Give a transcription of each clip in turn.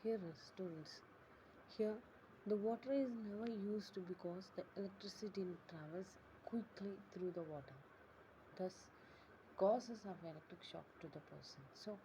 Here is students. Here the water is never used because the electricity travels quickly through the water. Thus causes of electric shock to the person. So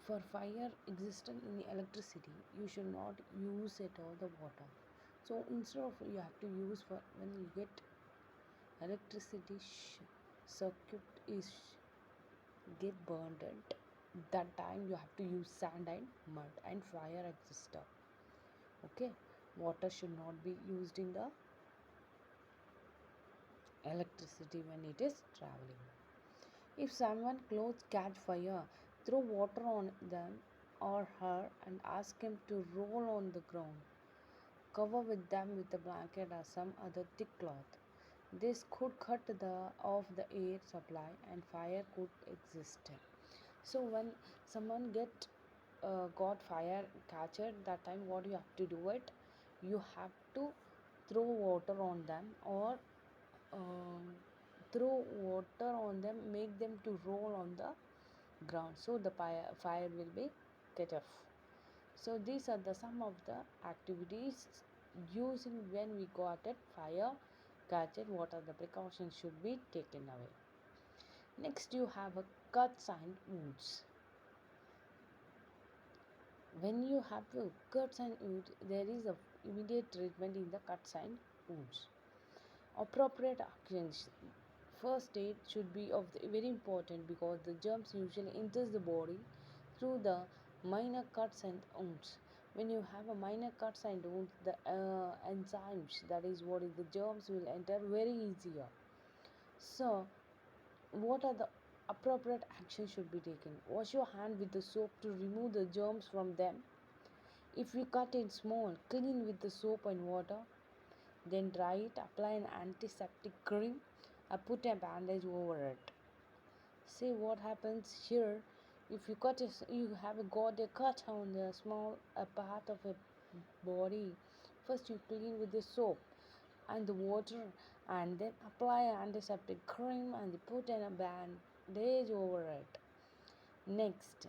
for fire existent in the electricity, you should not use at all the water. So instead of you have to use for when you get electricity circuit is get burned at that time you have to use sand and mud and fire extinguisher. Okay, water should not be used in the electricity when it is traveling. If someone clothes catch fire, throw water on them or her and ask him to roll on the ground. Cover with them with a blanket or some other thick cloth. This could cut off the air supply and fire could exist. So when someone got fire catched, that time what you have to do it, you have to throw water on them or um, throw water on them, make them to roll on the ground so the fire will be cut off. So these are the some of the activities using when we got it fire gadget. What are the precautions should be taken away? Next, you have a cuts and wounds. When you have a cuts and wounds, there is a immediate treatment in the cuts and wounds. Appropriate actions. First aid should be very important because the germs usually enters the body through the minor cuts and wounds. When you have a minor cuts and wounds, the enzymes, that is what is the germs will enter very easier. So what are the appropriate actions should be taken? Wash your hand with the soap to remove the germs from them. If you cut it small, clean with the soap and water. Then dry it, apply an antiseptic cream, and put a bandage over it. See what happens here. If you have got a cut on the small part of a body, first you clean with the soap and the water, and then apply an antiseptic cream and put in a bandage over it. Next,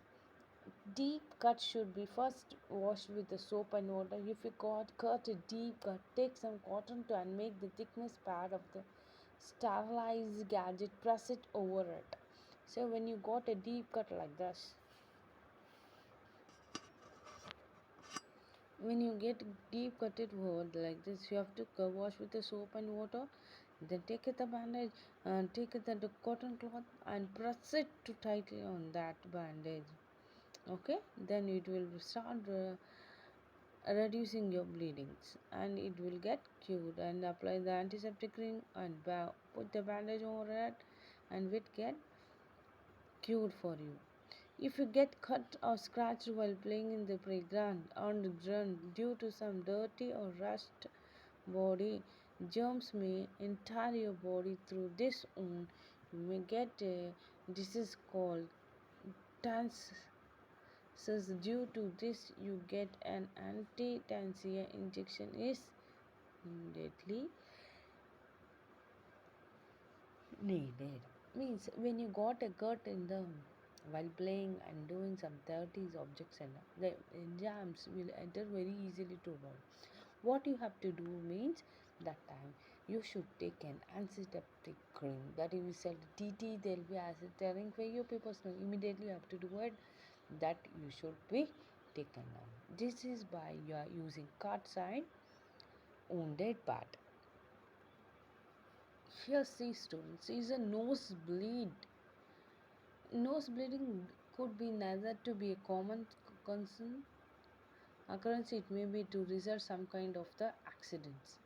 deep cut should be first washed with the soap and water. If you cut a deep cut, take some cotton to and make the thickness pad of the sterilized gadget, press it over it. So when you got a deep cut like this, when you get deep cutted wood like this, you have to wash with the soap and water. Then take it the bandage and take it the cotton cloth and press it to tightly on that bandage. Okay, then it will start reducing your bleedings and it will get cured. And apply the antiseptic cream and put the bandage over it and it get cured for you. If you get cut or scratched while playing in the playground on the ground due to some dirty or rust body, germs may enter your body through this wound. You may get a disease called trans. Due to this, you get an anti-tansia injection is immediately needed. Means when you got a cut in the while playing and doing some 30s objects and the jams will enter very easily to roll. What you have to do means that time you should take an antiseptic cream that if you sell TT there will be acid tearing for you people, so immediately you have to do it, that you should be taken down. This is by you are using cut side wounded part. Here see students is a nosebleed. Nose bleeding could be neither to be a common concern occurrence, it may be to result some kind of the accidents.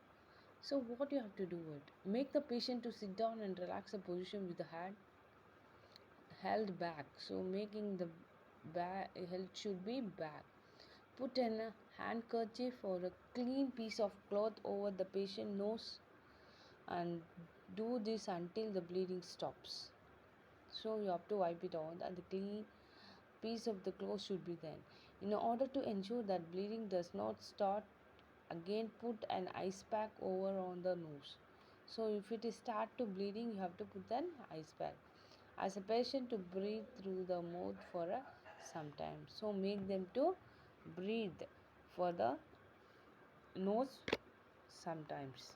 So what you have to do it, make the patient to sit down and relax the position with the head held back. So making the head should be back. Put in a handkerchief or a clean piece of cloth over the patient nose and do this until the bleeding stops. So you have to wipe it on and the clean piece of the cloth should be then. In order to ensure that bleeding does not start again, put an ice pack over on the nose. So if it is start to bleeding, you have to put an ice pack. As a patient to breathe through the mouth for some time. So make them to breathe for the nose sometimes.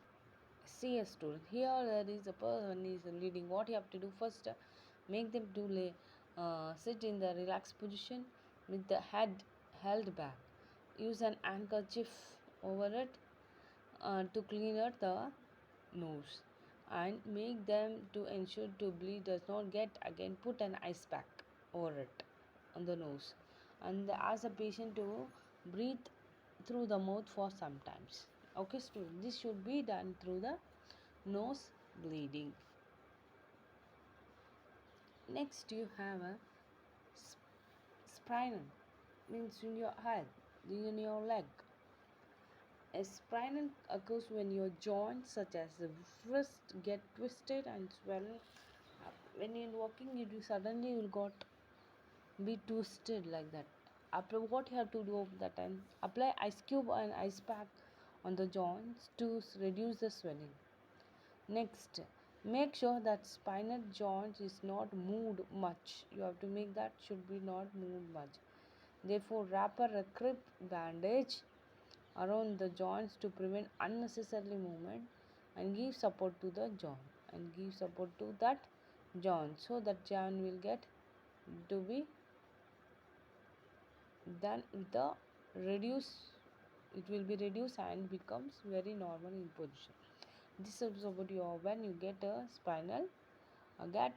See a student. Here there is a person is leading. What you have to do first, make them to sit in the relaxed position with the head held back. Use an handkerchief over it to clean out the nose, and make them to ensure to bleed does not get again. Put an ice pack over it on the nose, and ask the patient to breathe through the mouth for sometimes. Okay, student, this should be done through the nose bleeding. Next, you have a sprain, means in your head, in your leg. A sprain occurs when your joints, such as the wrist, get twisted and swell up. When you're walking, you suddenly will got be twisted like that. After what you have to do that time, apply ice cube and ice pack on the joints to reduce the swelling. Next, make sure that spinal joint is not moved much. You have to make that should be not moved much. Therefore, wrap a grip bandage around the joints to prevent unnecessary movement and give support to the joint and give support to that joint, so that joint will get to be done with the reduce, it will be reduced and becomes very normal in position. This is about your when you get a spinal get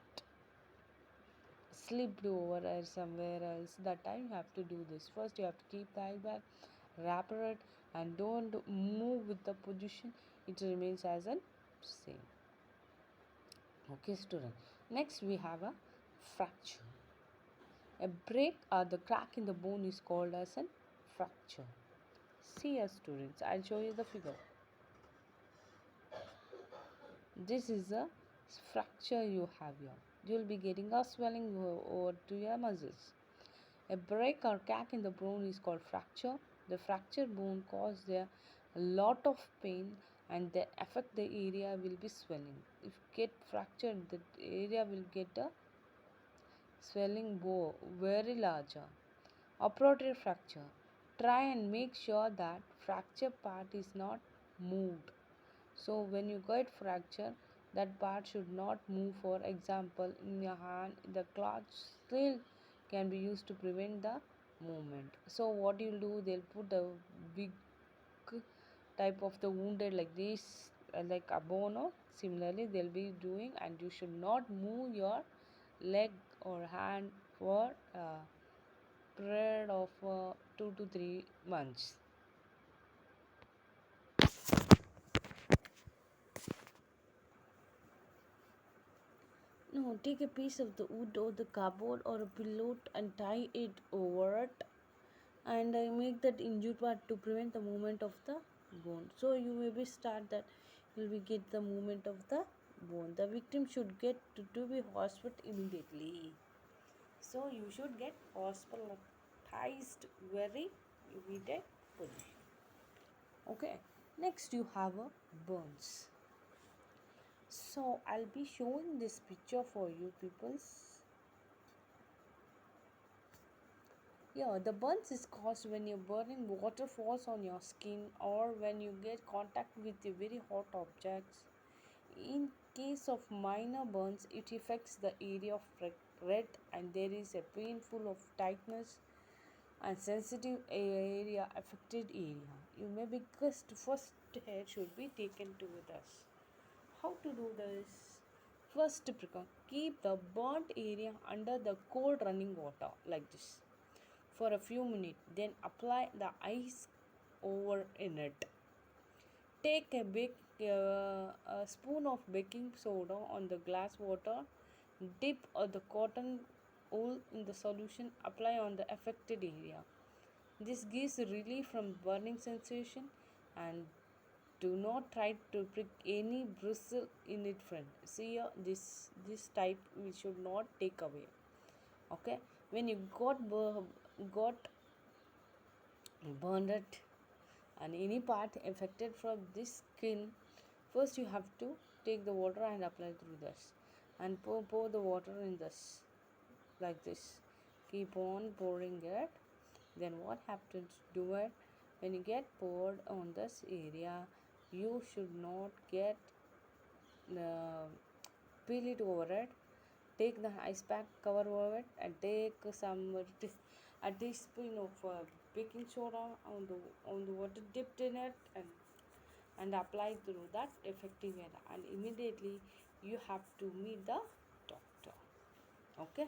slipped over or somewhere else, that time you have to do this. First you have to keep the eye back, wrap it, and don't move with the position, it remains as a same. Okay, student. Next we have a fracture. A break or the crack in the bone is called as a fracture. See us, students, I'll show you the figure. This is a fracture you have here. You will be getting a swelling over to your muscles. A break or crack in the bone is called fracture. The fractured bone causes a lot of pain and they affect the area will be swelling. If get fractured, the area will get a swelling very larger. Operative fracture. Try and make sure that fracture part is not moved. So when you get fracture, that part should not move. For example, in your hand, the cloth still can be used to prevent the movement. So what you'll do, they'll put a big type of the wounded like this, like a bone. Or similarly, they'll be doing, and you should not move your leg or hand for a period of 2 to 3 months. No, take a piece of the wood or the cupboard or a pillow and tie it over it, and make that injured part to prevent the movement of the bone. So you maybe start that you will get the movement of the bone. The victim should get to be hospital immediately. So you should get hospitalized very immediate position. Okay. Next you have a burns. So I'll be showing this picture for you peoples. Yeah, the burns is caused when your burning water falls on your skin or when you get contact with the very hot objects. In case of minor burns, it affects the area of red and there is a painful of tightness and sensitive area affected area. You may be first aid should be taken to with us. How to do this? First precaution, keep the burnt area under the cold running water like this for a few minutes, then apply the ice over in it. Take a spoon of baking soda on the glass water, dip the cotton wool in the solution, apply on the affected area. This gives relief from burning sensation, and do not try to prick any bristle in it friend. See here, this type we should not take away. Okay, when you got burned and any part affected from this skin, first you have to take the water and apply through this and pour the water in this like this. Keep on pouring it Then what happens to do it? When you get poured on this area, you should not get uh, peel it over it. Take the ice pack, cover over it, and take some a teaspoon of baking soda on the water dipped in it, and apply through that effective area, and immediately you have to meet the doctor. Okay,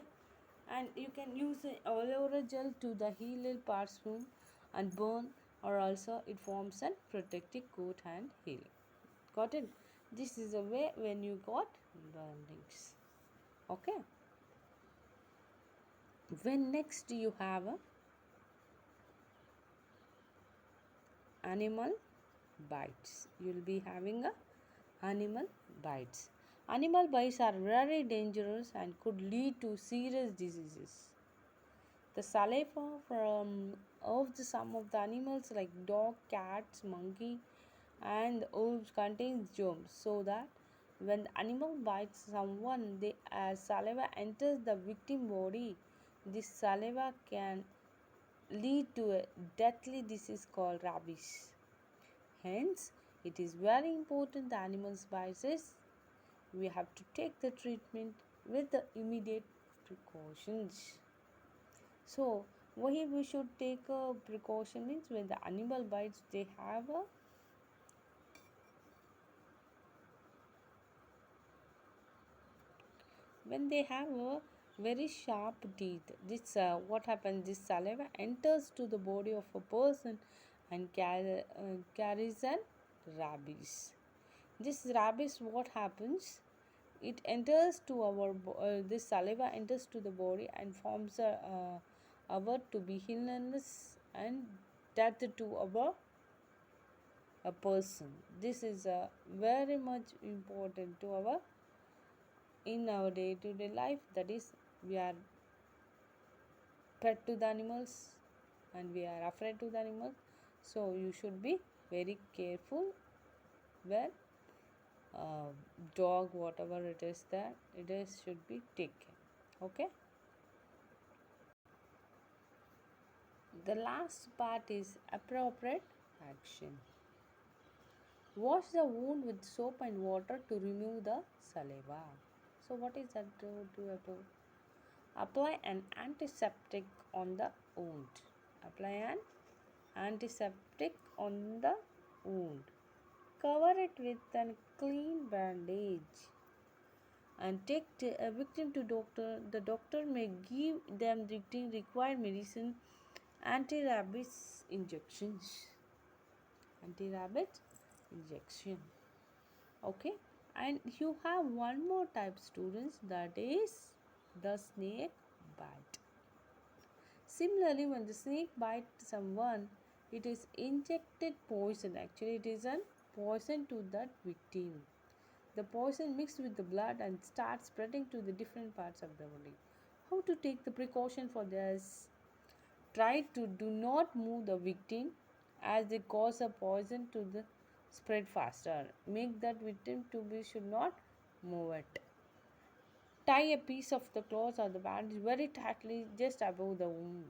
and you can use the aloe vera gel to the heal parts wound and burn, or also it forms a protective coat and healing. Got it? This is a way when you got burnings. Okay, when next you have a animal bites, you'll be having a animal bites. Animal bites are very dangerous and could lead to serious diseases. The saliva from of some of the animals like dog, cats, monkey, and wolves contains germs, so that when the animal bites someone, the saliva enters the victim body. This saliva can lead to a deadly disease called rabies. Hence, it is very important the animals bites, we have to take the treatment with the immediate precautions. So, why we should take a precaution means when the animal bites, they have a when they have a very sharp teeth. This what happens? This saliva enters to the body of a person and carries an rabies. This rabies, what happens? It enters to our this saliva enters to the body and forms our to be illness and death to our a person. This is very much important to our in our day-to-day life. That is, we are pet to the animals and we are afraid to the animals. So you should be very careful when uh, dog, whatever it is that it is, should be taken. Okay. The last part is appropriate action. Wash the wound with soap and water to remove the saliva. So what is that do you have to apply an antiseptic on the wound. Apply an antiseptic on the wound. Cover it with a clean bandage and take a victim to doctor. The doctor may give them the required medicine, anti-rabies injections. Anti-rabies injection. Okay, and you have one more type, students, that is the snake bite. Similarly, when the snake bites someone, it is injected poison. Actually, it is a poison to that victim. The poison mixed with the blood and starts spreading to the different parts of the body. How to take the precaution for this? Try to do not move the victim as they cause a poison to the spread faster. Make that victim to be should not move it. Tie a piece of the cloth or the bandage very tightly just above the wound,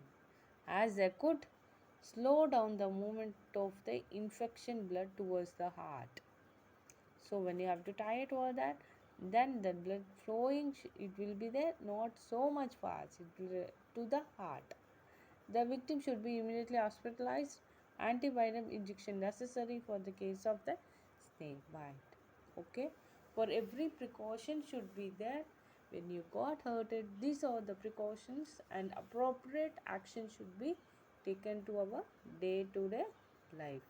as they could slow down the movement of the infection blood towards the heart. So when you have to tie it over that, then the blood flowing it will be there, not so much fast. It will to the heart. The victim should be immediately hospitalized. Antiviral injection necessary for the case of the snake bite. Okay, for every precaution should be there when you got hurted. These are the precautions and appropriate action should be taken to our day-to-day life.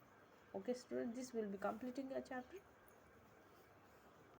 Okay, students, this will be completing a chapter.